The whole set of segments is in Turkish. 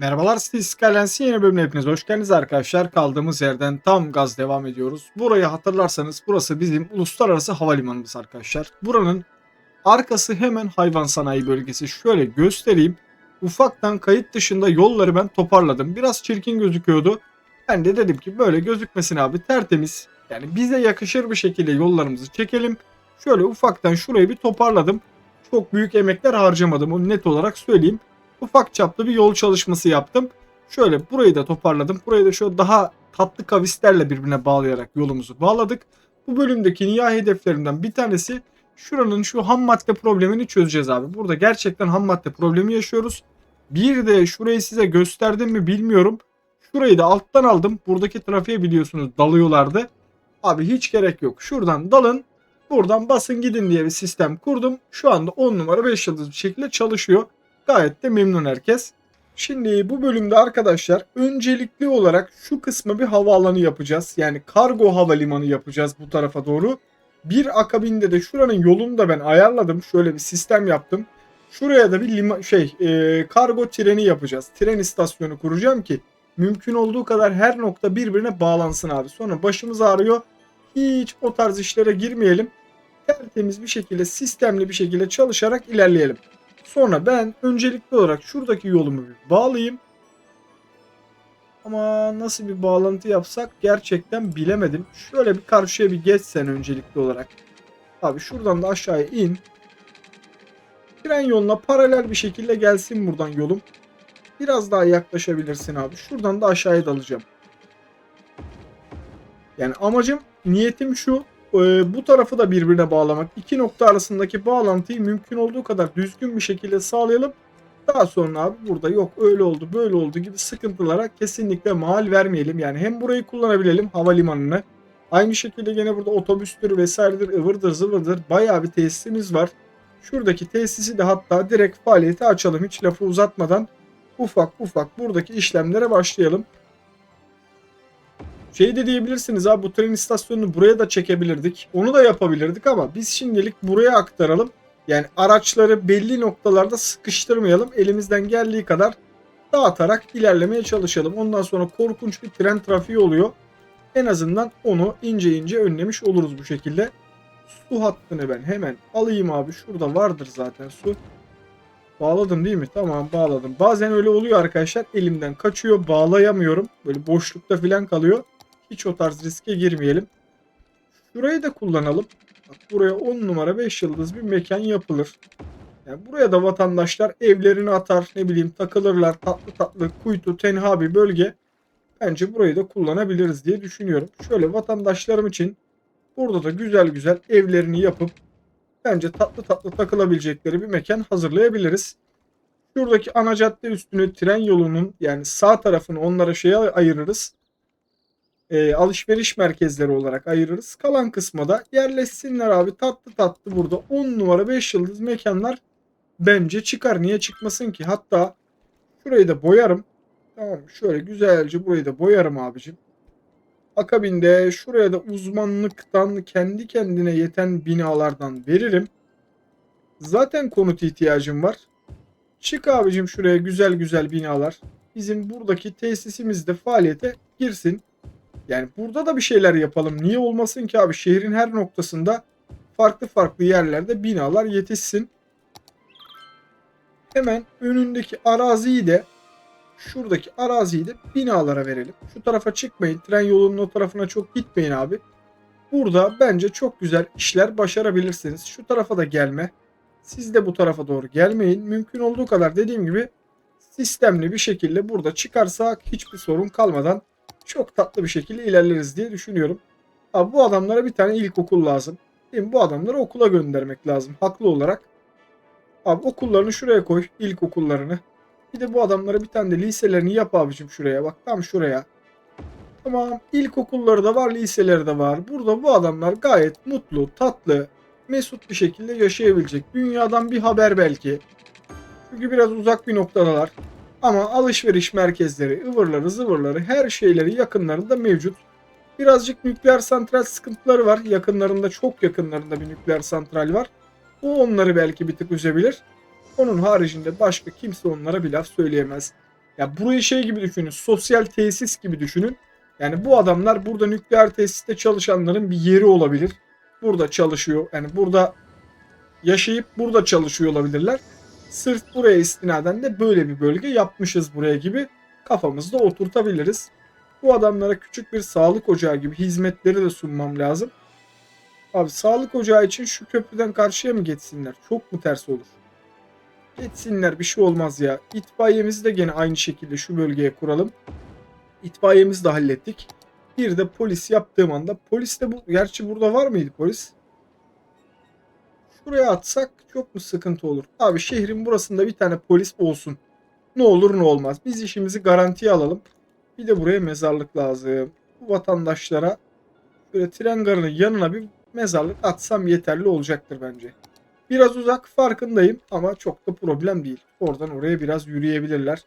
Merhabalar, City Skylines'in yeni bölümüne hepiniz hoş geldiniz arkadaşlar. Kaldığımız yerden tam gaz devam ediyoruz. Burayı hatırlarsanız burası bizim uluslararası havalimanımız arkadaşlar. Buranın arkası hemen hayvan sanayi bölgesi. Şöyle göstereyim. Ufaktan kayıt dışında yolları ben toparladım. Biraz çirkin gözüküyordu. Ben de dedim ki böyle gözükmesin abi, tertemiz. Yani bize yakışır bir şekilde yollarımızı çekelim. Şöyle ufaktan şurayı bir toparladım. Çok büyük emekler harcamadım, onu net olarak söyleyeyim. Ufak çaplı bir yol çalışması yaptım. Şöyle burayı da toparladım. Burayı da şöyle daha tatlı kavislerle birbirine bağlayarak yolumuzu bağladık. Bu bölümdeki nihai hedeflerimden bir tanesi şuranın şu ham madde problemini çözeceğiz abi. Burada gerçekten ham madde problemi yaşıyoruz. Bir de şurayı size gösterdim mi bilmiyorum. Şurayı da alttan aldım. Buradaki trafiğe biliyorsunuz dalıyorlardı. Abi hiç gerek yok. Şuradan dalın. Buradan basın gidin diye bir sistem kurdum. Şu anda 10 numara 5 yıldız bir şekilde çalışıyor. Gayet de memnun herkes. Şimdi bu bölümde arkadaşlar öncelikli olarak şu kısmı bir havaalanı yapacağız. Yani kargo havalimanı yapacağız bu tarafa doğru. Bir akabinde de şuranın yolunu da ben ayarladım. Şöyle bir sistem yaptım. Şuraya da bir kargo treni yapacağız. Tren istasyonu kuracağım ki mümkün olduğu kadar her nokta birbirine bağlansın abi. Sonra başımız ağrıyor. Hiç o tarz işlere girmeyelim. Tertemiz bir şekilde, sistemli bir şekilde çalışarak ilerleyelim. Sonra ben öncelikli olarak şuradaki yolumu bir bağlayayım. Ama nasıl bir bağlantı yapsak gerçekten bilemedim. Şöyle bir karşıya bir geçsen öncelikli olarak. Abi şuradan da aşağıya in. Tren yoluna paralel bir şekilde gelsin buradan yolum. Biraz daha yaklaşabilirsin abi. Şuradan da aşağıya dalacağım. Yani amacım, niyetim şu. Bu tarafı da birbirine bağlamak. İki nokta arasındaki bağlantıyı mümkün olduğu kadar düzgün bir şekilde sağlayalım. Daha sonra abi burada yok öyle oldu böyle oldu gibi sıkıntılara kesinlikle mahal vermeyelim. Yani hem burayı kullanabilelim, havalimanını. Aynı şekilde gene burada otobüstür vesairedir, ıvırdır zıvırdır, bayağı bir tesisimiz var. Şuradaki tesisi de hatta direkt faaliyete açalım. Hiç lafı uzatmadan ufak ufak buradaki işlemlere başlayalım. Şey de diyebilirsiniz abi, bu tren istasyonunu buraya da çekebilirdik. Onu da yapabilirdik ama biz şimdilik buraya aktaralım. Yani araçları belli noktalarda sıkıştırmayalım. Elimizden geldiği kadar dağıtarak ilerlemeye çalışalım. Ondan sonra korkunç bir tren trafiği oluyor. En azından onu ince ince önlemiş oluruz bu şekilde. Su hattını ben hemen alayım abi. Şurada vardır zaten su. Bağladım değil mi? Tamam, bağladım. Bazen öyle oluyor arkadaşlar. Elimden kaçıyor. Bağlayamıyorum. Böyle boşlukta falan kalıyor. Hiç o tarz riske girmeyelim. Şurayı da kullanalım. Bak, buraya 10 numara 5 yıldız bir mekan yapılır. Yani buraya da vatandaşlar evlerini atar, ne bileyim takılırlar, tatlı tatlı kuytu tenha bir bölge. Bence burayı da kullanabiliriz diye düşünüyorum. Şöyle vatandaşlarım için burada da güzel güzel evlerini yapıp bence tatlı tatlı takılabilecekleri bir mekan hazırlayabiliriz. Şuradaki ana cadde üstünü tren yolunun yani sağ tarafını onlara şeye ayırırız. Alışveriş merkezleri olarak ayırırız. Kalan kısma da yerleşsinler abi, tatlı tatlı burada 10 numara 5 yıldız mekanlar bence çıkar. Niye çıkmasın ki? Hatta şurayı da boyarım. Tamam mı? Şöyle güzelce burayı da boyarım abicim. Akabinde şuraya da uzmanlıktan kendi kendine yeten binalardan veririm. Zaten konut ihtiyacım var. Çık abicim şuraya güzel güzel binalar. Bizim buradaki tesisimiz de faaliyete girsin. Yani burada da bir şeyler yapalım. Niye olmasın ki abi? Şehrin her noktasında farklı farklı yerlerde binalar yetişsin. Hemen önündeki araziyi de şuradaki araziyi de binalara verelim. Şu tarafa çıkmayın. Tren yolunun o tarafına çok gitmeyin abi. Burada bence çok güzel işler başarabilirsiniz. Şu tarafa da gelme. Siz de bu tarafa doğru gelmeyin. Mümkün olduğu kadar dediğim gibi sistemli bir şekilde burada çıkarsak hiçbir sorun kalmadan çok tatlı bir şekilde ilerleriz diye düşünüyorum. Abi bu adamlara bir tane ilkokul lazım. Değil mi? Bu adamları okula göndermek lazım haklı olarak. Abi okullarını şuraya koy, ilkokullarını. Bir de bu adamlara bir tane de liselerini yap abicim şuraya. Bak tam şuraya. Tamam, ilkokulları da var, liseleri de var. Burada bu adamlar gayet mutlu, tatlı, mesut bir şekilde yaşayabilecek. Dünyadan bir haber belki. Çünkü biraz uzak bir noktadalar. Ama alışveriş merkezleri, ıvırları, zıvırları, her şeyleri yakınlarında mevcut. Birazcık nükleer santral sıkıntıları var. Yakınlarında, çok yakınlarında bir nükleer santral var. Bu onları belki bir tık üzebilir. Onun haricinde başka kimse onlara bir laf söyleyemez. Ya burayı şey gibi düşünün. Sosyal tesis gibi düşünün. Yani bu adamlar burada nükleer tesiste çalışanların bir yeri olabilir. Burada çalışıyor. Yani burada yaşayıp burada çalışıyor olabilirler. Sırf buraya istinaden de böyle bir bölge yapmışız buraya gibi kafamızda oturtabiliriz. Bu adamlara küçük bir sağlık ocağı gibi hizmetleri de sunmam lazım. Abi sağlık ocağı için şu köprüden karşıya mı geçsinler? Çok mu ters olur? Geçsinler, bir şey olmaz ya. İtfaiyemizi de gene aynı şekilde şu bölgeye kuralım. İtfaiyemizi de hallettik. Bir de polis yaptığım anda. Polis de bu. Gerçi burada var mıydı polis? Şuraya atsak çok mu sıkıntı olur? Abi şehrin burasında bir tane polis olsun. Ne olur ne olmaz. Biz işimizi garantiye alalım. Bir de buraya mezarlık lazım. Bu vatandaşlara böyle tren garının yanına bir mezarlık atsam yeterli olacaktır bence. Biraz uzak farkındayım ama çok da problem değil. Oradan oraya biraz yürüyebilirler.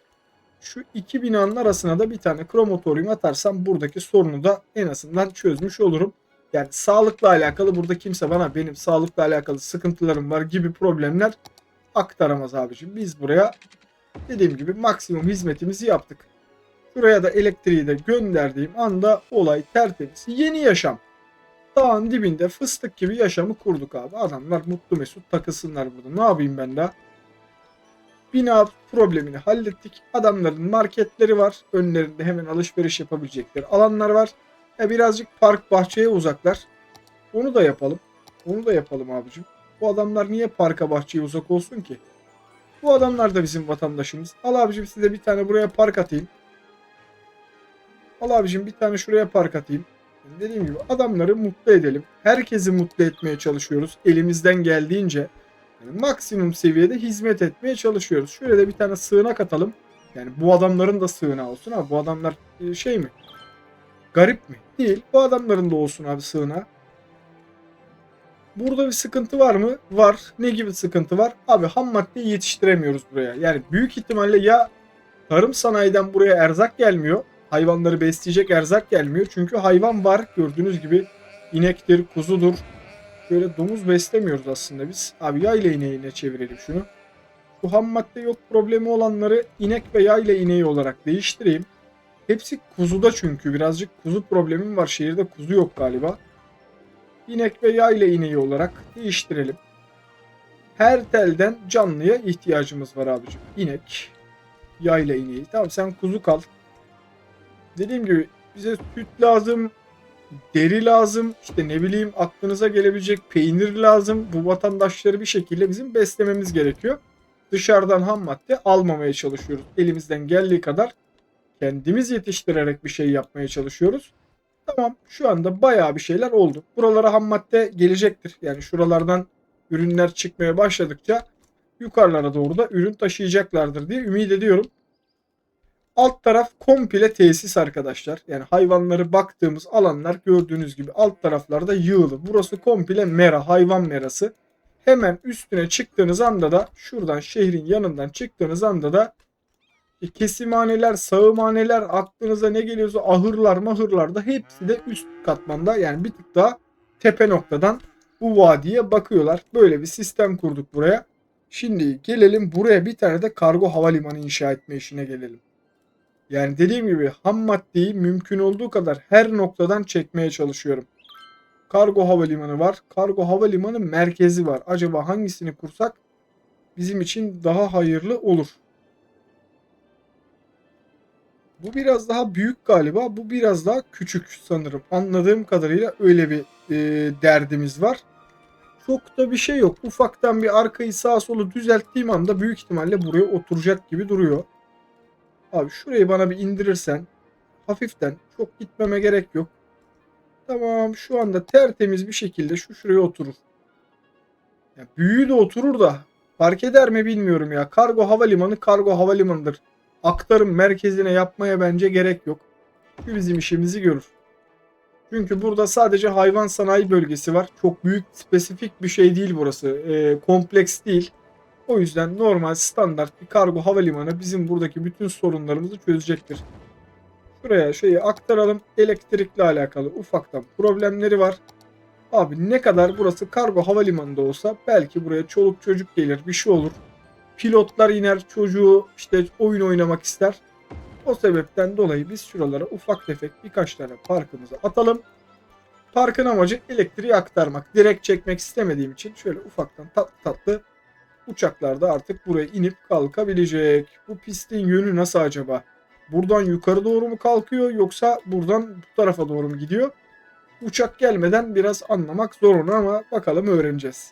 Şu iki binanın arasına da bir tane krematoryum atarsam buradaki sorunu da en azından çözmüş olurum. Yani sağlıkla alakalı burada kimse bana benim sağlıkla alakalı sıkıntılarım var gibi problemler aktaramaz abicim. Biz buraya dediğim gibi maksimum hizmetimizi yaptık. Şuraya da elektriği de gönderdiğim anda olay tertemiz. Yeni yaşam. Dağın dibinde fıstık gibi yaşamı kurduk abi. Adamlar mutlu mesut takılsınlar burada. Ne yapayım ben daha? Bina problemini hallettik. Adamların marketleri var. Önlerinde hemen alışveriş yapabilecekleri alanlar var. Birazcık park bahçeye uzaklar. Onu da yapalım. Onu da yapalım abicim. Bu adamlar niye parka bahçeye uzak olsun ki? Bu adamlar da bizim vatandaşımız. Al abicim size bir tane buraya park atayım. Al abicim bir tane şuraya park atayım. Dediğim gibi adamları mutlu edelim. Herkesi mutlu etmeye çalışıyoruz. Elimizden geldiğince. Yani maksimum seviyede hizmet etmeye çalışıyoruz. Şöyle de bir tane sığınak atalım. Yani bu adamların da sığınağı olsun abi. Bu adamlar şey mi? Garip mi? Değil. Bu adamların da olsun abi sığınağı. Burada bir sıkıntı var mı? Var. Ne gibi sıkıntı var? Abi ham maddeyi yetiştiremiyoruz buraya. Yani büyük ihtimalle ya tarım sanayiden buraya erzak gelmiyor. Hayvanları besleyecek erzak gelmiyor. Çünkü hayvan var. Gördüğünüz gibi inektir, kuzudur. Böyle domuz beslemiyoruz aslında biz. Abi yayla ineğine çevirelim şunu. Bu ham madde yok problemi olanları inek ve yayla ineği olarak değiştireyim. Hepsi kuzuda çünkü. Birazcık kuzu problemim var. Şehirde kuzu yok galiba. İnek ve yayla ineği olarak değiştirelim. Her telden canlıya ihtiyacımız var abicim. İnek, yayla ineği. Tamam sen kuzu kal. Dediğim gibi bize süt lazım, deri lazım, işte ne bileyim aklınıza gelebilecek peynir lazım. Bu vatandaşları bir şekilde bizim beslememiz gerekiyor. Dışarıdan ham madde almamaya çalışıyoruz. Elimizden geldiği kadar kendimiz yetiştirerek bir şey yapmaya çalışıyoruz. Tamam şu anda bayağı bir şeyler oldu. Buralara ham madde gelecektir. Yani şuralardan ürünler çıkmaya başladıkça yukarılara doğru da ürün taşıyacaklardır diye ümit ediyorum. Alt taraf komple tesis arkadaşlar. Yani hayvanları baktığımız alanlar gördüğünüz gibi alt taraflarda yığılı. Burası komple mera, hayvan merası. Hemen üstüne çıktığınız anda da şuradan şehrin yanından çıktığınız anda da kesimhaneler, sağımhaneler aklınıza ne geliyorsa ahırlar mahırlar da hepsi de üst katmanda yani bir tık daha tepe noktadan bu vadiye bakıyorlar. Böyle bir sistem kurduk buraya. Şimdi gelelim buraya bir tane de kargo havalimanı inşa etme işine gelelim. Yani dediğim gibi ham maddeyi mümkün olduğu kadar her noktadan çekmeye çalışıyorum. Kargo havalimanı var. Kargo havalimanı merkezi var. Acaba hangisini kursak bizim için daha hayırlı olur? Bu biraz daha büyük galiba. Bu biraz daha küçük sanırım. Anladığım kadarıyla öyle bir derdimiz var. Çok da bir şey yok. Ufaktan bir arkayı sağa solu düzelttiğim anda büyük ihtimalle buraya oturacak gibi duruyor. Abi şurayı bana bir indirirsen hafiften çok gitmeme gerek yok. Tamam şu anda tertemiz bir şekilde şu şuraya oturur. Ya büyüğü de oturur da fark eder mi bilmiyorum ya. Kargo havalimanı kargo havalimanıdır. Aktarım merkezine yapmaya bence gerek yok. Şu bizim işimizi görür. Çünkü burada sadece hayvan sanayi bölgesi var. Çok büyük spesifik bir şey değil burası. Kompleks değil. O yüzden normal standart bir kargo havalimanı bizim buradaki bütün sorunlarımızı çözecektir. Şuraya şeyi aktaralım. Elektrikle alakalı ufaktan problemleri var. Abi ne kadar burası kargo havalimanında olsa belki buraya çoluk çocuk gelir bir şey olur. Pilotlar iner çocuğu işte oyun oynamak ister. O sebepten dolayı biz şuralara ufak tefek birkaç tane parkımızı atalım. Parkın amacı elektriği aktarmak. Direkt çekmek istemediğim için şöyle ufaktan tatlı tatlı uçaklar da artık buraya inip kalkabilecek. Bu pistin yönü nasıl acaba? Buradan yukarı doğru mu kalkıyor yoksa buradan bu tarafa doğru mu gidiyor? Uçak gelmeden biraz anlamak zor onu ama bakalım öğreneceğiz.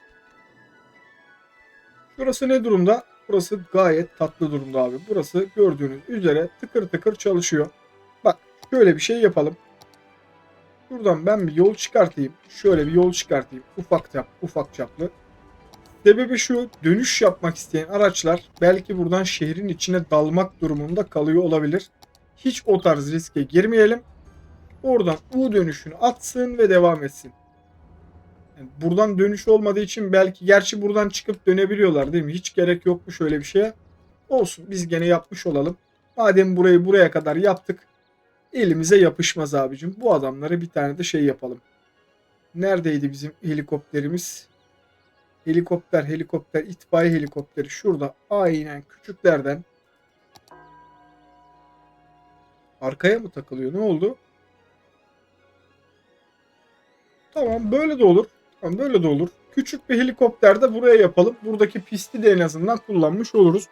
Şurası ne durumda? Burası gayet tatlı durumda abi. Burası gördüğünüz üzere tıkır tıkır çalışıyor. Bak şöyle bir şey yapalım. Buradan ben bir yol çıkartayım. Şöyle bir yol çıkartayım. Ufak çaplı. Sebebi şu, dönüş yapmak isteyen araçlar belki buradan şehrin içine dalmak durumunda kalıyor olabilir. Hiç o tarz riske girmeyelim. Oradan U dönüşünü atsın ve devam etsin. Yani buradan dönüş olmadığı için belki gerçi buradan çıkıp dönebiliyorlar değil mi? Hiç gerek yokmuş öyle bir şeye. Olsun biz gene yapmış olalım. Madem burayı buraya kadar yaptık. Elimize yapışmaz abicim. Bu adamlara bir tane de şey yapalım. Neredeydi bizim helikopterimiz? Helikopter, itfaiye helikopteri şurada. Aynen küçüklerden. Arkaya mı takılıyor? Ne oldu? Tamam böyle de olur. Tamam böyle de olur. Küçük bir helikopter de buraya yapalım. Buradaki pisti de en azından kullanmış oluruz.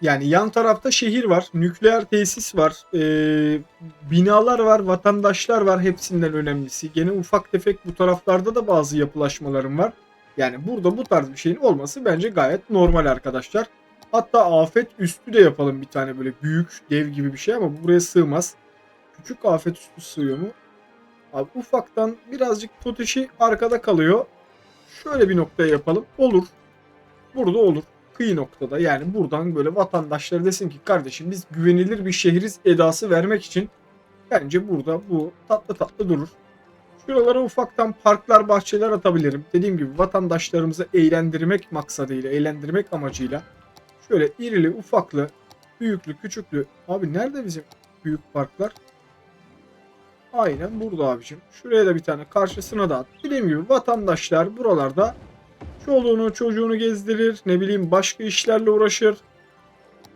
Yani yan tarafta şehir var. Nükleer tesis var. Binalar var. Vatandaşlar var. Hepsinden önemlisi. Gene ufak tefek bu taraflarda da bazı yapılaşmalarım var. Yani burada bu tarz bir şeyin olması bence gayet normal arkadaşlar. Hatta afet üstü de yapalım bir tane böyle büyük dev gibi bir şey ama bu buraya sığmaz. Küçük afet üstü sığıyor mu? Abi ufaktan birazcık potişi arkada kalıyor. Şöyle bir noktaya yapalım. Olur. Burada olur. Kıyı noktada yani buradan böyle vatandaşları desin ki kardeşim biz güvenilir bir şehriz edası vermek için bence burada bu tatlı tatlı durur. Şuralara ufaktan parklar, bahçeler atabilirim. Dediğim gibi vatandaşlarımızı eğlendirmek maksadıyla, eğlendirmek amacıyla şöyle irili, ufaklı, büyüklü, küçüklü. Abi nerede bizim büyük parklar? Aynen burada abicim. Şuraya da bir tane karşısına da at. Dediğim gibi vatandaşlar buralarda çoluğunu çocuğunu gezdirir. Ne bileyim başka işlerle uğraşır.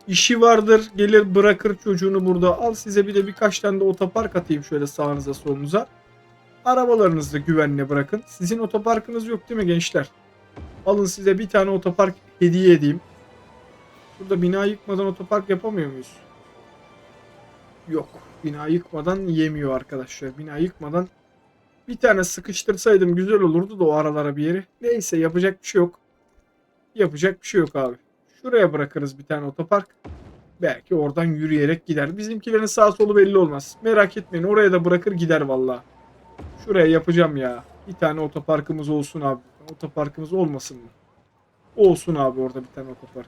İşi vardır. Gelir bırakır çocuğunu burada. Al size bir de birkaç tane de otopark atayım şöyle sağınıza solunuza. Arabalarınızı da güvenle bırakın. Sizin otoparkınız yok değil mi gençler? Alın size bir tane otopark hediye edeyim. Burada bina yıkmadan otopark yapamıyor muyuz? Yok. Bina yıkmadan yemiyor arkadaşlar. Bina yıkmadan bir tane sıkıştırsaydım güzel olurdu da o aralara bir yeri. Neyse yapacak bir şey yok. Yapacak bir şey yok abi. Şuraya bırakırız bir tane otopark. Belki oradan yürüyerek gider. Bizimkilerin sağ solu belli olmaz. Merak etmeyin oraya da bırakır gider valla. Şuraya yapacağım ya. Bir tane otoparkımız olsun abi. Otoparkımız olmasın mı? Olsun abi orada bir tane otopark.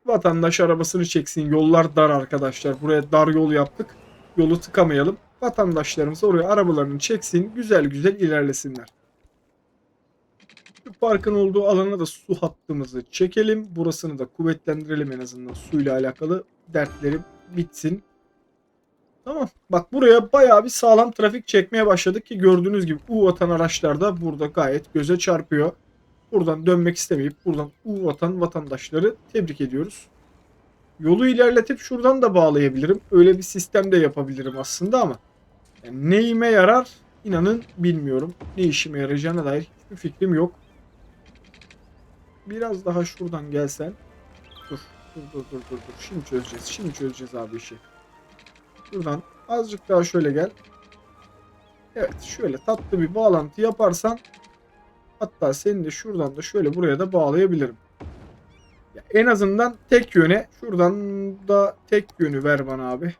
Vatandaş arabasını çeksin. Yollar dar arkadaşlar. Buraya dar yol yaptık. Yolu tıkamayalım. Vatandaşlarımız oraya arabalarını çeksin. Güzel güzel ilerlesinler. Şu parkın olduğu alana da su hattımızı çekelim. Burasını da kuvvetlendirelim en azından suyla alakalı dertlerim bitsin. Tamam. Bak buraya bayağı bir sağlam trafik çekmeye başladık ki gördüğünüz gibi U atan araçlar da burada gayet göze çarpıyor. Buradan dönmek istemeyip buradan U atan vatandaşları tebrik ediyoruz. Yolu ilerletip şuradan da bağlayabilirim. Öyle bir sistem de yapabilirim aslında ama yani neyime yarar inanın bilmiyorum. Ne işime yarayacağına dair hiçbir fikrim yok. Biraz daha şuradan gelsen. Dur. Şimdi çözeceğiz abi işi. Şuradan azıcık daha şöyle gel. Evet şöyle tatlı bir bağlantı yaparsan hatta seni de şuradan da şöyle buraya da bağlayabilirim. Ya en azından tek yöne şuradan da tek yönü ver bana abi.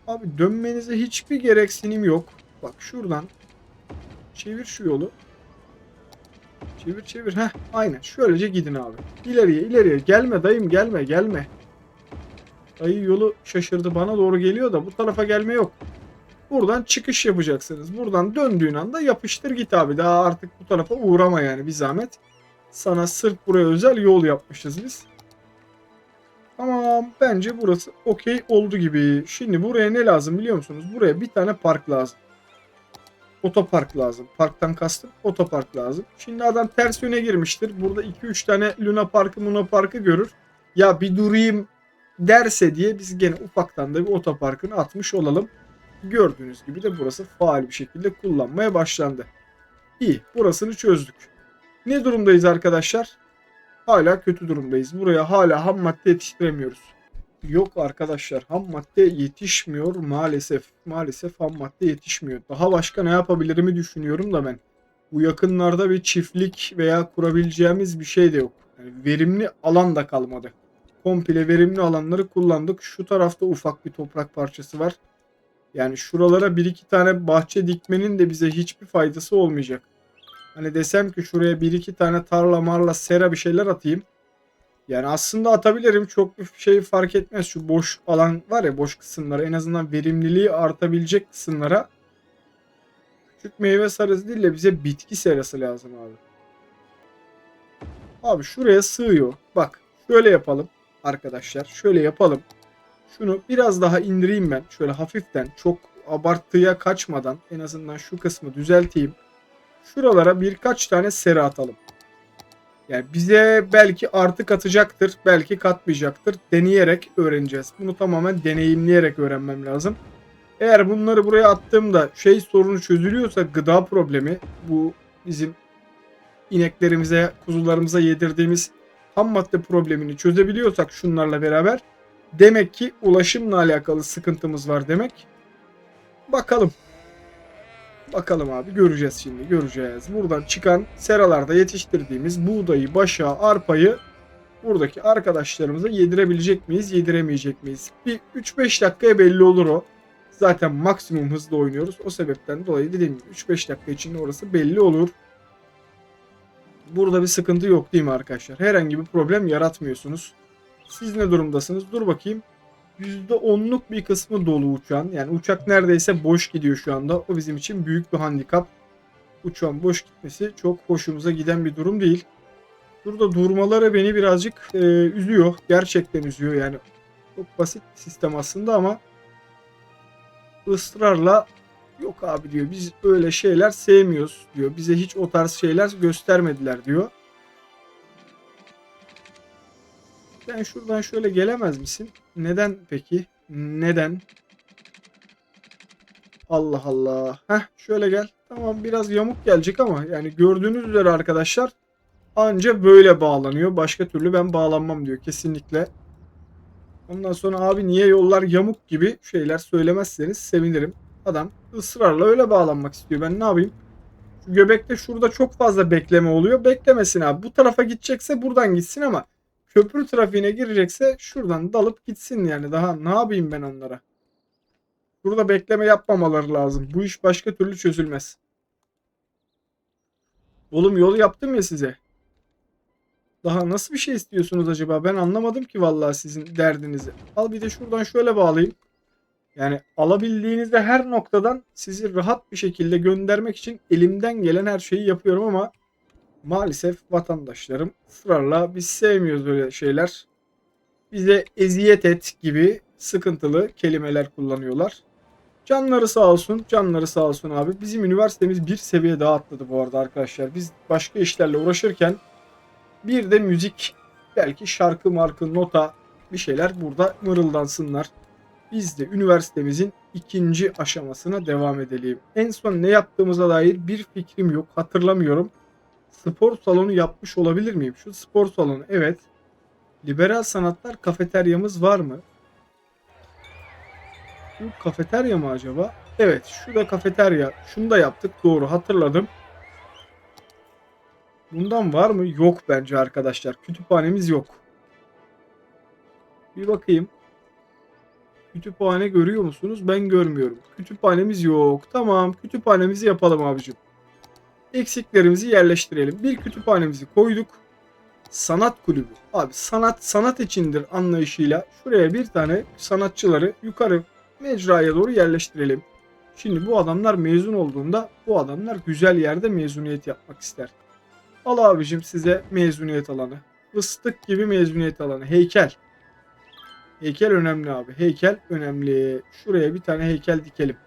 Abi dönmenize hiçbir gereksinim yok. Bak şuradan çevir şu yolu. Çevir. Heh, aynen. Şöylece gidin abi. İleriye. Gelme dayım gelme. Dayı yolu şaşırdı. Bana doğru geliyor da bu tarafa gelme yok. Buradan çıkış yapacaksınız. Buradan döndüğün anda yapıştır git abi. Daha artık bu tarafa uğrama yani bir zahmet. Sana sırf buraya özel yol yapmışız biz. Tamam. Bence burası okey oldu gibi. Şimdi buraya ne lazım biliyor musunuz? Buraya bir tane park lazım. Otopark lazım. Parktan kastım otopark lazım. Şimdi adam ters yöne girmiştir. Burada 2-3 tane Luna Park'ı görür. Ya bir durayım derse diye biz gene ufaktan da bir otoparkını atmış olalım. Gördüğünüz gibi de burası faal bir şekilde kullanmaya başlandı. İyi, burasını çözdük. Ne durumdayız arkadaşlar? Hala kötü durumdayız. Buraya hala ham madde yetiştiremiyoruz. Yok arkadaşlar, ham madde yetişmiyor maalesef. Maalesef ham madde yetişmiyor. Daha başka ne yapabilirimi düşünüyorum da ben. Bu yakınlarda bir çiftlik veya kurabileceğimiz bir şey de yok. Yani verimli alan da kalmadı. Komple verimli alanları kullandık. Şu tarafta ufak bir toprak parçası var. Yani şuralara bir iki tane bahçe dikmenin de bize hiçbir faydası olmayacak. Hani desem ki şuraya bir iki tane tarla marla sera bir şeyler atayım. Yani aslında atabilirim. Çok bir şey fark etmez. Şu boş alan var ya, boş kısımlara, en azından verimliliği artabilecek kısımlara küçük meyve serası değil de bize bitki serası lazım abi. Abi şuraya sığıyor. Bak şöyle yapalım arkadaşlar. Şöyle yapalım. Şunu biraz daha indireyim ben. Şöyle hafiften, çok abartıya kaçmadan en azından şu kısmı düzelteyim. Şuralara birkaç tane sera atalım. Yani bize belki artı katacaktır, belki katmayacaktır. Deneyerek öğreneceğiz. Bunu tamamen deneyimleyerek öğrenmem lazım. Eğer bunları buraya attığımda sorunu çözülüyorsa, gıda problemi, bu bizim ineklerimize, kuzularımıza yedirdiğimiz ham madde problemini çözebiliyorsak şunlarla beraber, demek ki ulaşımla alakalı sıkıntımız var demek. Bakalım. Bakalım abi, göreceğiz şimdi, göreceğiz. Buradan çıkan seralarda yetiştirdiğimiz buğdayı, başağı, arpayı buradaki arkadaşlarımıza yedirebilecek miyiz, yediremeyecek miyiz? Bir 3-5 dakikaya belli olur o. Zaten maksimum hızla oynuyoruz. O sebepten dolayı dediğim gibi 3-5 dakika içinde orası belli olur. Burada bir sıkıntı yok değil mi arkadaşlar? Herhangi bir problem yaratmıyorsunuz. Siz ne durumdasınız? Dur bakayım. %10'luk bir kısmı dolu uçağın. Yani uçak neredeyse boş gidiyor şu anda. O bizim için büyük bir handikap. Uçağın boş gitmesi çok hoşumuza giden bir durum değil. Burada durmaları beni birazcık üzüyor. Gerçekten üzüyor yani. Çok basit bir sistem aslında ama ısrarla yok abi diyor. Biz öyle şeyler sevmiyoruz diyor. Bize hiç o tarz şeyler göstermediler diyor. Sen şuradan şöyle gelemez misin? Neden peki? Neden? Allah Allah. Heh, şöyle gel. Tamam, biraz yamuk gelecek ama yani gördüğünüz üzere arkadaşlar anca böyle bağlanıyor. Başka türlü ben bağlanmam diyor kesinlikle. Ondan sonra abi niye yollar yamuk gibi şeyler söylemezseniz sevinirim. Adam ısrarla öyle bağlanmak istiyor. Ben ne yapayım? Şu göbekte şurada çok fazla bekleme oluyor. Beklemesin abi. Bu tarafa gidecekse buradan gitsin ama köprü trafiğine girecekse şuradan dalıp gitsin yani. Daha ne yapayım ben onlara? Burada bekleme yapmamaları lazım. Bu iş başka türlü çözülmez. Oğlum yol yaptım ya size. Daha nasıl bir şey istiyorsunuz acaba? Ben anlamadım ki vallahi sizin derdinizi. Al bir de şuradan şöyle bağlayayım. Yani alabildiğinizde her noktadan sizi rahat bir şekilde göndermek için elimden gelen her şeyi yapıyorum ama maalesef vatandaşlarım ısrarla biz sevmiyoruz böyle şeyler. Bize eziyet et gibi sıkıntılı kelimeler kullanıyorlar. Canları sağ olsun, canları sağ olsun abi. Bizim üniversitemiz bir seviye daha atladı bu arada arkadaşlar. Biz başka işlerle uğraşırken bir de müzik, belki şarkı markı, nota bir şeyler burada mırıldansınlar. Biz de üniversitemizin ikinci aşamasına devam edelim. En son ne yaptığımıza dair bir fikrim yok. Hatırlamıyorum. Spor salonu yapmış olabilir miyim? Şu spor salonu, evet. Liberal sanatlar kafeteryamız var mı? Şu kafeterya mı acaba? Evet, şu da kafeterya. Şunu da yaptık, doğru hatırladım. Bundan var mı? Yok bence arkadaşlar. Kütüphanemiz yok. Bir bakayım. Kütüphane görüyor musunuz? Ben görmüyorum. Kütüphanemiz yok. Tamam, kütüphanemizi yapalım abicim. Eksiklerimizi yerleştirelim. Bir kütüphanemizi koyduk. Sanat kulübü. Abi sanat içindir anlayışıyla şuraya bir tane sanatçıları yukarı mecraya doğru yerleştirelim. Şimdi bu adamlar mezun olduğunda bu adamlar güzel yerde mezuniyet yapmak ister. Al abicim size mezuniyet alanı. Fıstık gibi mezuniyet alanı. Heykel. Heykel önemli abi. Heykel önemli. Şuraya bir tane heykel dikelim.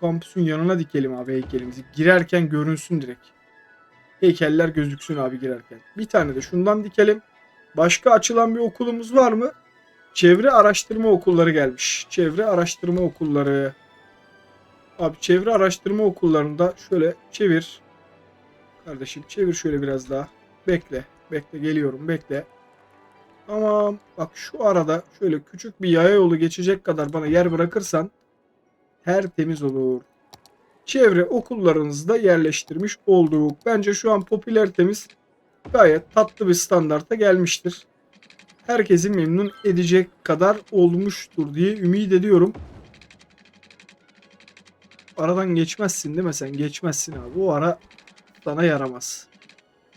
Kampüsün yanına dikelim abi heykelimizi. Girerken görünsün direkt. Heykeller gözüksün abi girerken. Bir tane de şundan dikelim. Başka açılan bir okulumuz var mı? çevre araştırma okulları gelmiş. Çevre araştırma okulları. Abi çevre araştırma okullarında şöyle çevir. Kardeşim çevir şöyle biraz daha. Bekle. Bekle geliyorum bekle. Tamam. Bak şu arada şöyle küçük bir yaya yolu geçecek kadar bana yer bırakırsan her temiz olur. Çevre okullarınızda yerleştirmiş olduk. Bence şu an popülaritemiz gayet tatlı bir standarta gelmiştir. Herkesi memnun edecek kadar olmuştur diye ümit ediyorum. Aradan geçmezsin değil mi sen? Geçmezsin abi. O ara sana yaramaz.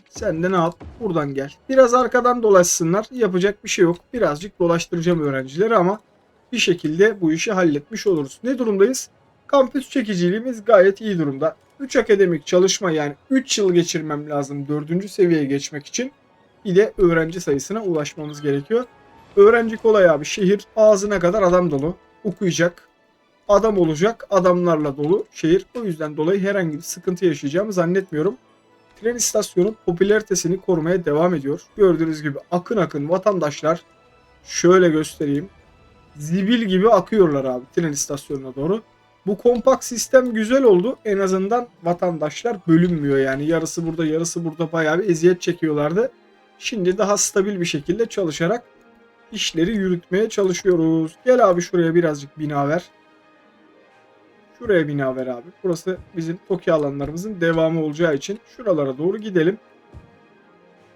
Sen de ne yap? Buradan gel. Biraz arkadan dolaşsınlar. Yapacak bir şey yok. Birazcık dolaştıracağım öğrencileri ama bir şekilde bu işi halletmiş oluruz. Ne durumdayız? Kampüs çekiciliğimiz gayet iyi durumda. 3 akademik çalışma yani 3 yıl geçirmem lazım 4. seviyeye geçmek için. Bir de öğrenci sayısına ulaşmamız gerekiyor. Öğrenci kolay abi. Şehir ağzına kadar adam dolu. Okuyacak. Adam olacak. Adamlarla dolu şehir. O yüzden dolayı herhangi bir sıkıntı yaşayacağımı zannetmiyorum. Tren istasyonu popülaritesini korumaya devam ediyor. Gördüğünüz gibi akın akın vatandaşlar, şöyle göstereyim, zibil gibi akıyorlar abi tren istasyonuna doğru. Bu kompakt sistem güzel oldu. En azından vatandaşlar bölünmüyor yani. Yarısı burada yarısı burada bayağı bir eziyet çekiyorlardı. Şimdi daha stabil bir şekilde çalışarak işleri yürütmeye çalışıyoruz. Gel abi şuraya birazcık bina ver. Şuraya bina ver abi. Burası bizim TOKİ alanlarımızın devamı olacağı için şuralara doğru gidelim.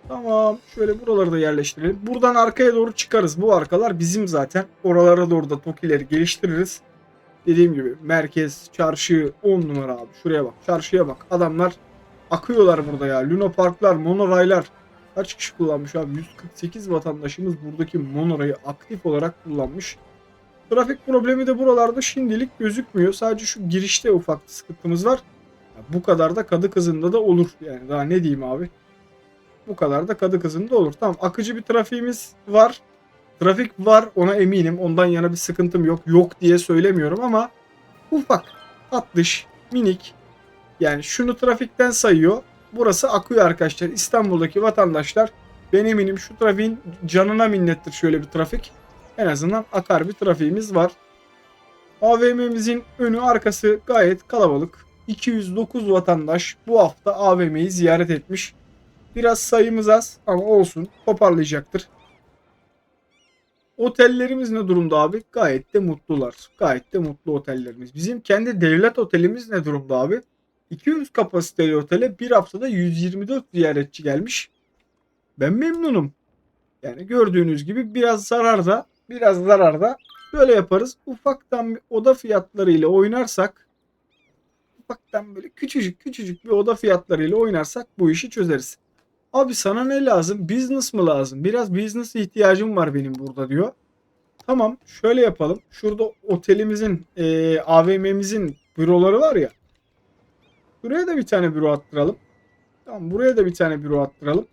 Tamam. Şöyle buraları da yerleştirelim. Buradan arkaya doğru çıkarız. Bu arkalar bizim zaten. Oralara doğru da TOKİ'leri geliştiririz. Dediğim gibi merkez, çarşı 10 numara abi. Şuraya bak. Çarşıya bak. Adamlar akıyorlar burada ya. Luna Parklar, monoraylar. Kaç kişi kullanmış abi? 148 vatandaşımız buradaki monorayı aktif olarak kullanmış. Trafik problemi de buralarda şimdilik gözükmüyor. Sadece şu girişte ufak sıkıntımız var. Ya bu kadar da kadı kızında da olur. Yani daha ne diyeyim abi. Bu kadar da kadı kızında olur. Tamam akıcı bir trafiğimiz var. Trafik var ona eminim. Ondan yana bir sıkıntım yok. Yok diye söylemiyorum ama ufak, tatlış, minik. Yani şunu trafikten sayıyor. Burası akıyor arkadaşlar. İstanbul'daki vatandaşlar ben eminim şu trafiğin canına minnettir şöyle bir trafik. En azından akar bir trafiğimiz var. AVM'mizin önü arkası gayet kalabalık. 209 vatandaş bu hafta AVM'yi ziyaret etmiş. Biraz sayımız az ama olsun toparlayacaktır. Otellerimiz ne durumda abi? Gayet de mutlular. Gayet de mutlu otellerimiz. Bizim kendi devlet otelimiz ne durumda abi? 200 kapasiteli otele bir haftada 124 ziyaretçi gelmiş. Ben memnunum. Yani gördüğünüz gibi biraz zararda, biraz zararda. Böyle yaparız. Ufaktan bir oda fiyatlarıyla oynarsak, ufaktan böyle küçücük küçücük bir oda fiyatlarıyla oynarsak bu işi çözeriz. Abi sana ne lazım? Business mı lazım? Biraz business ihtiyacım var benim burada diyor. Tamam şöyle yapalım. Şurada otelimizin, AVM'mizin büroları var ya. Buraya da bir tane büro attıralım. Tamam buraya da bir tane büro attıralım.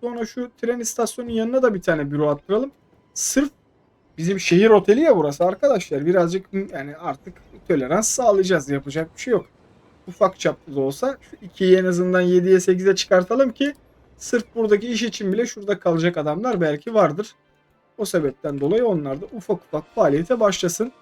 Sonra şu tren istasyonunun yanına da bir tane büro attıralım. Sırf bizim şehir oteli ya burası arkadaşlar. Birazcık yani artık tolerans sağlayacağız. Yapacak bir şey yok. Ufak çaplı da olsa şu 2'yi en azından 7'ye 8'e çıkartalım ki sırf buradaki iş için bile şurada kalacak adamlar belki vardır. O sebepten dolayı onlar da ufak ufak faaliyete başlasın.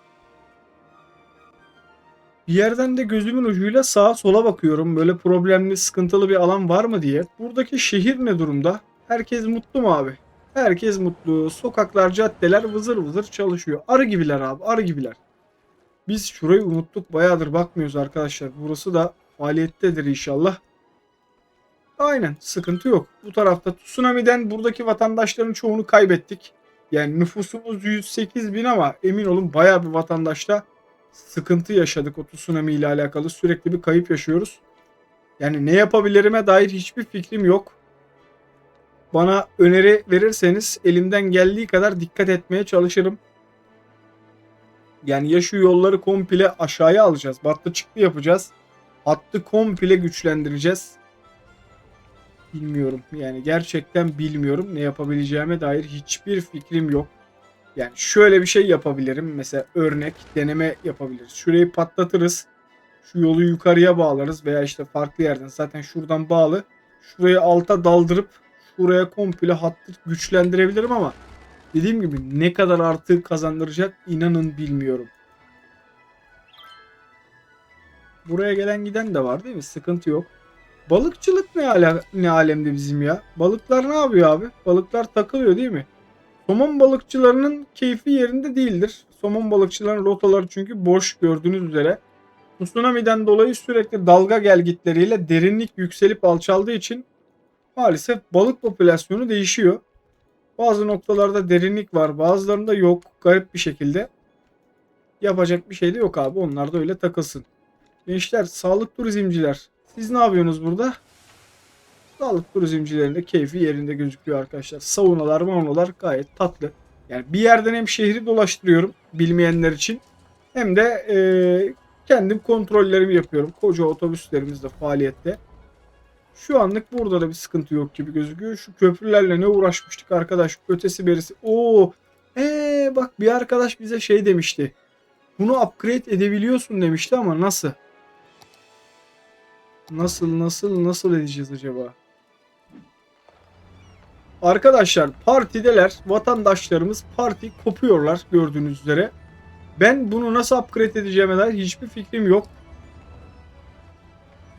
Bir yerden de gözümün ucuyla sağa sola bakıyorum. Böyle problemli, sıkıntılı bir alan var mı diye. Buradaki şehir ne durumda? Herkes mutlu mu abi? Herkes mutlu. Sokaklar, caddeler vızır vızır çalışıyor. Arı gibiler abi, arı gibiler. Biz şurayı unuttuk. Bayağıdır bakmıyoruz arkadaşlar. Burası da faaliyettedir inşallah. Aynen, sıkıntı yok. Bu tarafta tsunami'den buradaki vatandaşların çoğunu kaybettik. Yani nüfusumuz 108 bin ama emin olun bayağı bir vatandaşla sıkıntı yaşadık o tsunami ile alakalı. Sürekli bir kayıp yaşıyoruz. Yani ne yapabilirime dair hiçbir fikrim yok. Bana öneri verirseniz elimden geldiği kadar dikkat etmeye çalışırım. Yani ya şu yolları komple aşağıya alacağız. Battı çıktı yapacağız. Hattı komple güçlendireceğiz. Bilmiyorum. Yani gerçekten bilmiyorum. Ne yapabileceğime dair hiçbir fikrim yok. Yani şöyle bir şey yapabilirim. Mesela örnek deneme yapabiliriz. Şurayı patlatırız. Şu yolu yukarıya bağlarız veya işte farklı yerden zaten şuradan bağlı. Şurayı alta daldırıp şuraya komple hattı güçlendirebilirim ama Dediğim gibi ne kadar artı kazandıracak inanın bilmiyorum. Buraya gelen giden de var değil mi? Sıkıntı yok. Balıkçılık ne alemde bizim ya? Balıklar ne yapıyor abi? Balıklar takılıyor değil mi? Somon balıkçılarının keyfi yerinde değildir. Somon balıkçıların rotaları çünkü boş gördüğünüz üzere. Tsunami'den dolayı sürekli dalga gelgitleriyle derinlik yükselip alçaldığı için maalesef balık popülasyonu değişiyor. Bazı noktalarda derinlik var, bazılarında yok. Garip bir şekilde. Yapacak bir şey de yok abi. Onlar da öyle takılsın. Gençler, sağlık turizmciler. Siz ne yapıyorsunuz burada? Sağlık turizmcilerinde keyfi yerinde gözüküyor arkadaşlar. Saunalar gayet tatlı. Yani bir yerden hem şehri dolaştırıyorum bilmeyenler için. Hem de kendim kontrollerimi yapıyorum. Koca otobüslerimiz de faaliyette. Şu anlık burada da bir sıkıntı yok gibi gözüküyor. Şu köprülerle ne uğraşmıştık arkadaş. Ötesi berisi. Oo, bak bir arkadaş bize şey demişti. Bunu upgrade edebiliyorsun demişti ama nasıl? Nasıl edeceğiz acaba? Arkadaşlar partideler. Vatandaşlarımız parti kopuyorlar gördüğünüz üzere. Ben bunu nasıl upgrade edeceğime dair hiçbir fikrim yok.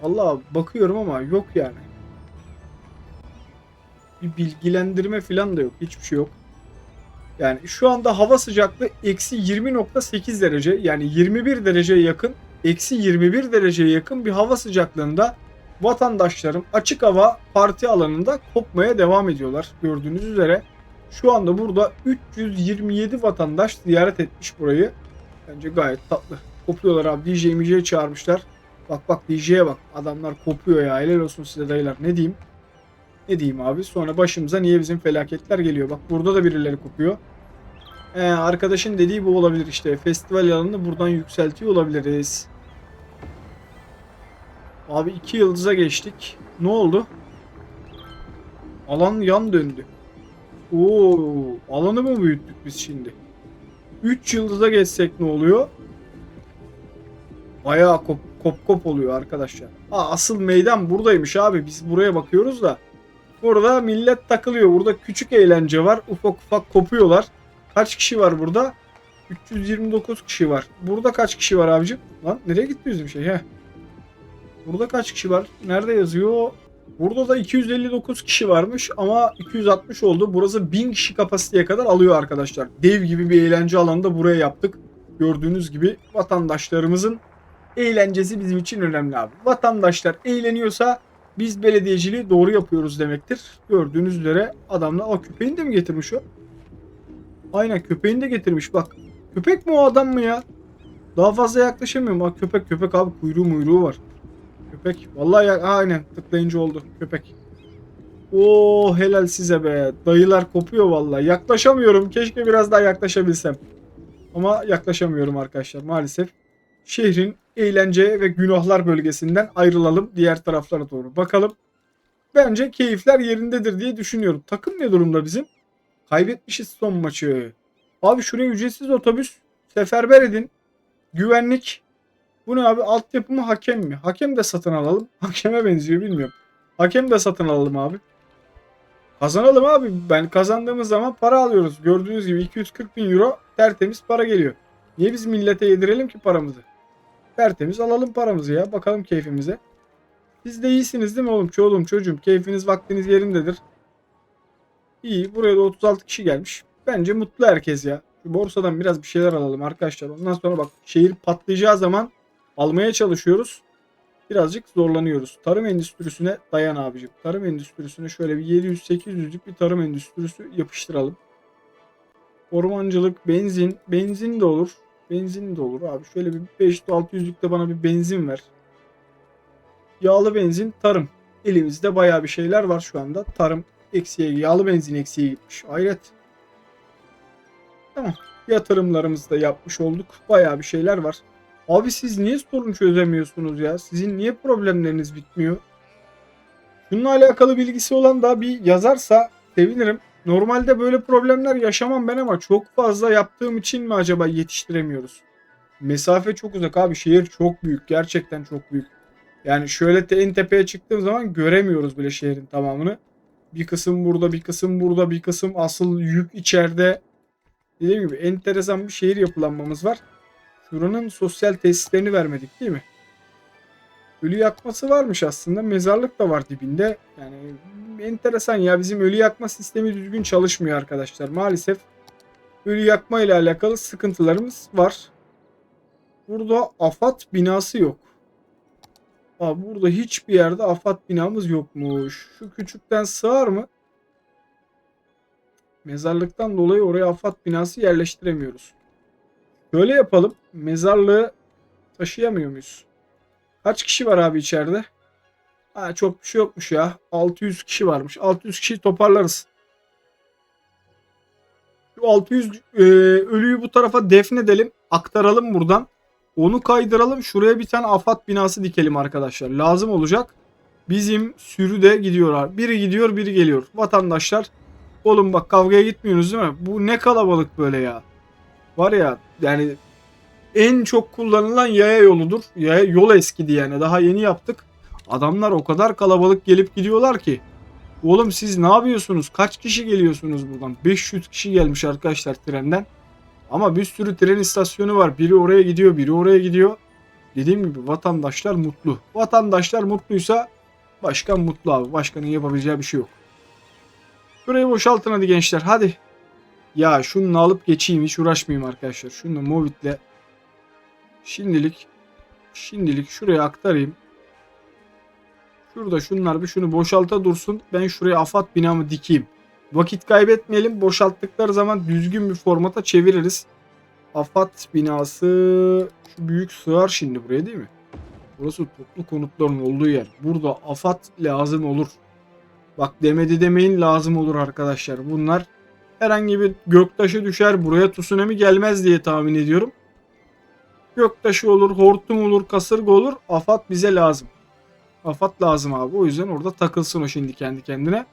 Vallahi bakıyorum ama yok yani. Bir bilgilendirme falan da yok. Hiçbir şey yok. Yani şu anda hava sıcaklığı eksi 20,8 derece. Yani 21 dereceye yakın. Eksi 21 dereceye yakın bir hava sıcaklığında vatandaşlarım açık hava parti alanında kopmaya devam ediyorlar. Gördüğünüz üzere şu anda burada 327 vatandaş ziyaret etmiş burayı. Bence gayet tatlı. Kopuyorlar abi. DJ çağırmışlar. Bak DJ'ye bak. Adamlar kopuyor ya. Helal olsun size dayılar. Ne diyeyim? Ne diyeyim abi? Sonra başımıza niye bizim felaketler geliyor? Bak burada da birileri kopuyor. Arkadaşın dediği bu olabilir işte. Festival alanını buradan yükseltiyor olabiliriz. Abi 2 yıldıza geçtik. Ne oldu? Alan yan döndü. Oo, alanı mı büyüttük biz şimdi? 3 yıldıza geçsek ne oluyor? Bayağı kop oluyor arkadaşlar. Asıl meydan buradaymış abi. Biz buraya bakıyoruz da. Burada millet takılıyor. Burada küçük eğlence var. Ufak kopuyorlar. Kaç kişi var burada? 329 kişi var. Burada kaç kişi var abicim? Lan nereye gitti bizim şey? Heh. Burada kaç kişi var? Nerede yazıyor? Burada da 259 kişi varmış ama 260 oldu. Burası 1000 kişi kapasiteye kadar alıyor arkadaşlar. Dev gibi bir eğlence alanı da buraya yaptık. Gördüğünüz gibi vatandaşlarımızın eğlencesi bizim için önemli abi. Vatandaşlar eğleniyorsa biz belediyeciliği doğru yapıyoruz demektir. Gördüğünüz üzere adamla köpeğini de mi getirmiş o? Aynen köpeğini de getirmiş bak. Köpek mi o adam mı ya? Daha fazla yaklaşamıyorum. Bak köpek abi kuyruğu var. Köpek. Vallahi aynen tıklayınca oldu köpek. Oo helal size be. Dayılar kopuyor vallahi. Yaklaşamıyorum. Keşke biraz daha yaklaşabilsem. Ama yaklaşamıyorum arkadaşlar maalesef. Şehrin eğlence ve günahlar bölgesinden ayrılalım. Diğer taraflara doğru bakalım. Bence keyifler yerindedir diye düşünüyorum. Takım ne durumda bizim? Kaybetmişiz son maçı. Abi şuraya ücretsiz otobüs seferber edin. Güvenlik. Bu ne abi? Altyapı mı hakem mi? Hakem de satın alalım. Hakeme benziyor bilmiyorum. Hakem de satın alalım abi. Kazanalım abi. Ben kazandığımız zaman para alıyoruz. Gördüğünüz gibi 240 bin euro tertemiz para geliyor. Niye biz millete yedirelim ki paramızı? Tertemiz alalım paramızı ya. Bakalım keyfimize. Siz de iyisiniz değil mi oğlum? Çoğulum çocuğum. Keyfiniz vaktiniz yerindedir. İyi. Buraya da 36 kişi gelmiş. Bence mutlu herkes ya. Şu borsadan biraz bir şeyler alalım arkadaşlar. Ondan sonra bak şehir patlayacağı zaman almaya çalışıyoruz. Birazcık zorlanıyoruz. Tarım endüstrisine dayan abicim. Tarım endüstrisine şöyle bir 700-800'lük bir tarım endüstrisi yapıştıralım. Ormancılık, benzin. Benzin de olur. Benzin de olur abi. Şöyle bir 500-600'lük de bana bir benzin ver. Yağlı benzin, tarım. Elimizde bayağı bir şeyler var şu anda. Tarım eksiğe, yağlı benzin eksiğe gitmiş. Hayret. Tamam. Yatırımlarımızı da yapmış olduk. Bayağı bir şeyler var. Abi siz niye sorun çözemiyorsunuz ya? Sizin niye problemleriniz bitmiyor? Bununla alakalı bilgisi olan da bir yazarsa sevinirim. Normalde böyle problemler yaşamam ben ama çok fazla yaptığım için mi acaba yetiştiremiyoruz? Mesafe çok uzak abi. Şehir çok büyük. Gerçekten çok büyük. Yani şöyle en tepeye çıktığım zaman göremiyoruz bile şehrin tamamını. Bir kısım burada, bir kısım burada, bir kısım asıl yük içeride. Dediğim gibi enteresan bir şehir yapılanmamız var. Şuranın sosyal tesislerini vermedik değil mi? Ölü yakması varmış aslında. Mezarlık da var dibinde. Yani enteresan ya, bizim ölü yakma sistemi düzgün çalışmıyor arkadaşlar. Maalesef ölü yakma ile alakalı sıkıntılarımız var. Burada AFAD binası yok. Burada hiçbir yerde AFAD binamız yokmuş. Şu küçükten sığar mı? Mezarlıktan dolayı oraya AFAD binası yerleştiremiyoruz. Böyle yapalım. Mezarlığı taşıyamıyor muyuz? Kaç kişi var abi içeride? Çok bir şey yokmuş ya. 600 kişi varmış. 600 kişiyi toparlarız. Şu 600 ölüyü bu tarafa defnedelim. Aktaralım buradan. Onu kaydıralım. Şuraya bir tane AFAD binası dikelim arkadaşlar. Lazım olacak. Bizim sürü de gidiyorlar. Biri gidiyor, biri geliyor. Vatandaşlar, oğlum bak kavgaya gitmiyorsunuz değil mi? Bu ne kalabalık böyle ya. Var ya yani en çok kullanılan yaya yoludur. Yaya yol eskidi yani. Daha yeni yaptık. Adamlar o kadar kalabalık gelip gidiyorlar ki. Oğlum siz ne yapıyorsunuz? Kaç kişi geliyorsunuz buradan? 500 kişi gelmiş arkadaşlar trenden. Ama bir sürü tren istasyonu var. Biri oraya gidiyor, biri oraya gidiyor. Dediğim gibi vatandaşlar mutlu. Vatandaşlar mutluysa başkan mutlu abi. Başkanın yapabileceği bir şey yok. Şurayı boşaltın hadi gençler, hadi. Ya şunu alıp geçeyim, hiç uğraşmayayım arkadaşlar. Şunu Movit'le şimdilik şuraya aktarayım. Şurada şunlar bir şunu boşalta dursun. Ben şuraya AFAD binamı dikeyim. Vakit kaybetmeyelim. Boşalttıkları zaman düzgün bir formata çeviririz. AFAD binası şu büyük sığar şimdi buraya değil mi? Burası toplu konutların olduğu yer. Burada AFAD lazım olur. Bak demedi demeyin, lazım olur arkadaşlar. Bunlar herhangi bir göktaşı düşer, buraya tsunami gelmez diye tahmin ediyorum. Göktaşı olur, hortum olur, kasırga olur. AFAD bize lazım. AFAD lazım abi. O yüzden orada takılsın o şimdi kendi kendine.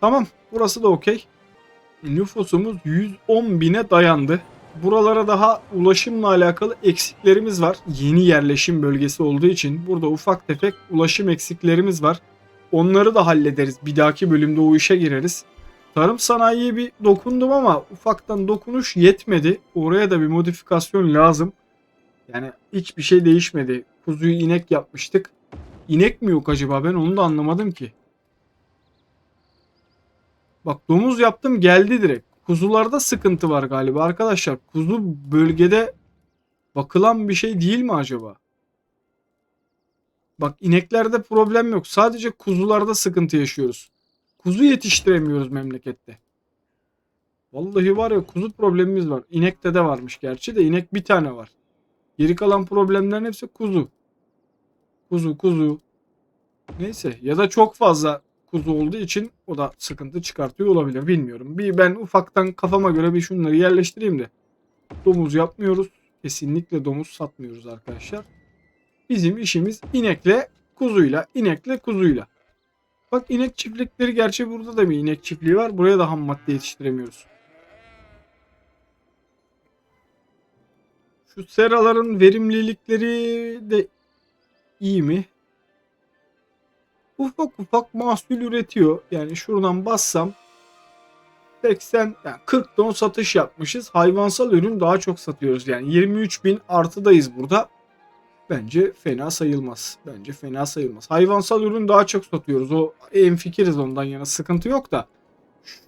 Tamam. Burası da okey. Nüfusumuz 110 bine dayandı. Buralara daha ulaşımla alakalı eksiklerimiz var. Yeni yerleşim bölgesi olduğu için burada ufak tefek ulaşım eksiklerimiz var. Onları da hallederiz. Bir dahaki bölümde o işe gireriz. Tarım sanayiye bir dokundum ama ufaktan dokunuş yetmedi. Oraya da bir modifikasyon lazım. Yani hiçbir şey değişmedi. Kuzuyu inek yapmıştık. İnek mi yok acaba? Ben onu da anlamadım ki. Bak domuz yaptım geldi direkt. Kuzularda sıkıntı var galiba arkadaşlar. Kuzu bölgede bakılan bir şey değil mi acaba? Bak ineklerde problem yok. Sadece kuzularda sıkıntı yaşıyoruz. Kuzu yetiştiremiyoruz memlekette. Vallahi var ya, kuzu problemimiz var. İnekte de varmış gerçi de, inek bir tane var. Geri kalan problemlerin hepsi kuzu. Kuzu. Neyse, ya da çok fazla kuzu olduğu için o da sıkıntı çıkartıyor olabilir, bilmiyorum. Bir ben ufaktan kafama göre bir şunları yerleştireyim de. Domuz yapmıyoruz. Kesinlikle domuz satmıyoruz arkadaşlar. Bizim işimiz inekle kuzuyla, inekle kuzuyla. Bak inek çiftlikleri, gerçi burada da bir inek çiftliği var. Buraya da ham madde yetiştiremiyoruz. Şu seraların verimlilikleri de iyi mi? Ufak ufak mahsul üretiyor. Yani şuradan bassam 80 yani 40 ton satış yapmışız. Hayvansal ürün daha çok satıyoruz. Yani 23.000 artıdayız burada. Bence fena sayılmaz. Hayvansal ürün daha çok satıyoruz. O hemfikiriz, ondan yana sıkıntı yok da.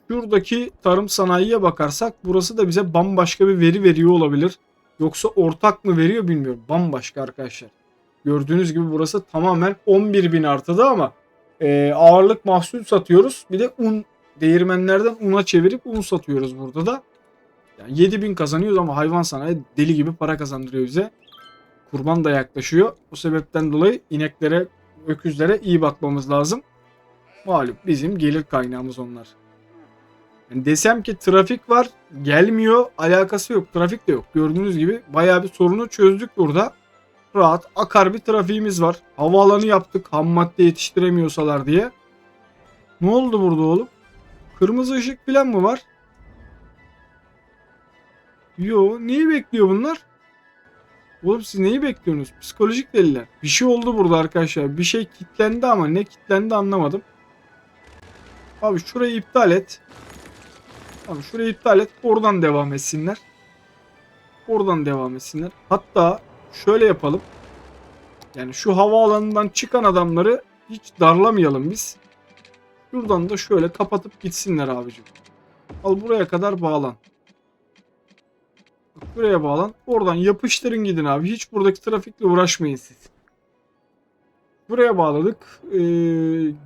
Şuradaki tarım sanayiye bakarsak burası da bize bambaşka bir veri veriyor olabilir. Yoksa ortak mı veriyor bilmiyorum. Bambaşka arkadaşlar. Gördüğünüz gibi burası tamamen 11.000 artıda ama ağırlık mahsul satıyoruz. Bir de un, değirmenlerden una çevirip un satıyoruz burada da. Yani 7.000 kazanıyoruz ama hayvan sanayi deli gibi para kazandırıyor bize. Kurban da yaklaşıyor. Bu sebepten dolayı ineklere, öküzlere iyi bakmamız lazım. Malum bizim gelir kaynağımız onlar. Yani desem ki trafik var, gelmiyor, alakası yok. Trafik de yok. Gördüğünüz gibi bayağı bir sorunu çözdük burada. Rahat akar bir trafiğimiz var. Havaalanı yaptık ham madde yetiştiremiyorsalar diye. Ne oldu burada oğlum? Kırmızı ışık falan mı var? Yo, neyi bekliyor bunlar? Oğlum siz neyi bekliyorsunuz? Psikolojik deliler. Bir şey oldu burada arkadaşlar. Bir şey kilitlendi ama ne kilitlendi anlamadım. Abi şurayı iptal et. Tamam, şurayı iptal et. Oradan devam etsinler. Oradan devam etsinler. Hatta şöyle yapalım. Yani şu havaalanından çıkan adamları hiç darlamayalım biz. Şuradan da şöyle kapatıp gitsinler abicim. Al buraya kadar bağlan. Buraya bağlan. Oradan yapıştırın gidin abi. Hiç buradaki trafikle uğraşmayın siz. Buraya bağladık.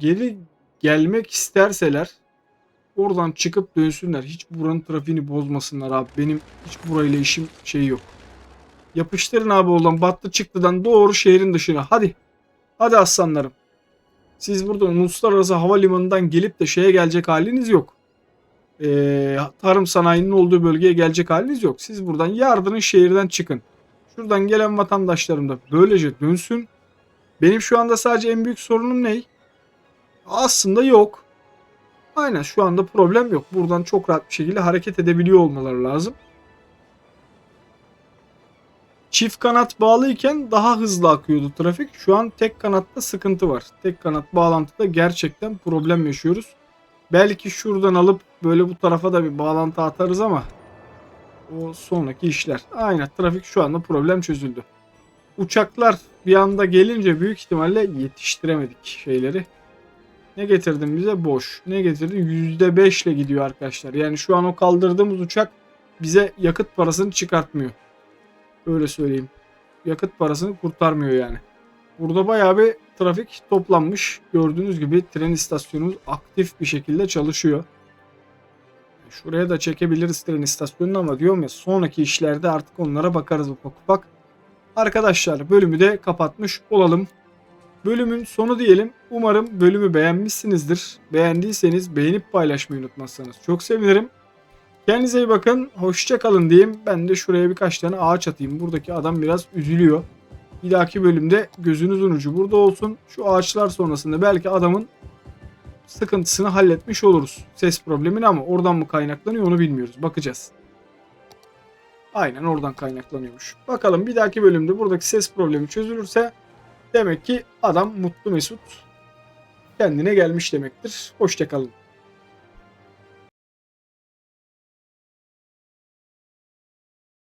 Geri gelmek isterseler oradan çıkıp dönsünler. Hiç buranın trafiğini bozmasınlar abi. Benim hiç burayla işim yok. Yapıştırın abi oradan. Battı çıktıdan doğru şehrin dışına. Hadi. Hadi aslanlarım. Siz buradan uluslararası havalimanından gelip de şeye gelecek haliniz yok. Tarım sanayinin olduğu bölgeye gelecek haliniz yok. Siz buradan yardırın şehirden çıkın. Şuradan gelen vatandaşlarım da böylece dönsün. Benim şu anda sadece en büyük sorunum ne? Aslında yok. Aynen şu anda problem yok. Buradan çok rahat bir şekilde hareket edebiliyor olmaları lazım. Çift kanat bağlıyken daha hızlı akıyordu trafik. Şu an tek kanatta sıkıntı var. Tek kanat bağlantıda gerçekten problem yaşıyoruz. Belki şuradan alıp böyle bu tarafa da bir bağlantı atarız ama o sonraki işler. Aynen trafik şu anda problem çözüldü. Uçaklar bir anda gelince büyük ihtimalle yetiştiremedik şeyleri. Ne getirdin bize? Boş. Ne getirdin? %5 ile gidiyor arkadaşlar. Yani şu an o kaldırdığımız uçak bize yakıt parasını çıkartmıyor. Öyle söyleyeyim. Yakıt parasını kurtarmıyor yani. Burada bayağı bir trafik toplanmış. Gördüğünüz gibi tren istasyonumuz aktif bir şekilde çalışıyor. Şuraya da çekebiliriz tren istasyonunu ama diyorum ya sonraki işlerde artık onlara bakarız ufak ufak. Arkadaşlar bölümü de kapatmış olalım. Bölümün sonu diyelim. Umarım bölümü beğenmişsinizdir. Beğendiyseniz beğenip paylaşmayı unutmazsanız çok sevinirim. Kendinize iyi bakın. Hoşça kalın diyeyim. Ben de şuraya birkaç tane ağaç atayım. Buradaki adam biraz üzülüyor. Bir dahaki bölümde gözünüzün ucu burada olsun. Şu ağaçlar sonrasında belki adamın sıkıntısını halletmiş oluruz. Ses problemini ama oradan mı kaynaklanıyor onu bilmiyoruz. Bakacağız. Aynen oradan kaynaklanıyormuş. Bakalım bir dahaki bölümde buradaki ses problemi çözülürse demek ki adam mutlu mesut kendine gelmiş demektir. Hoşça kalın.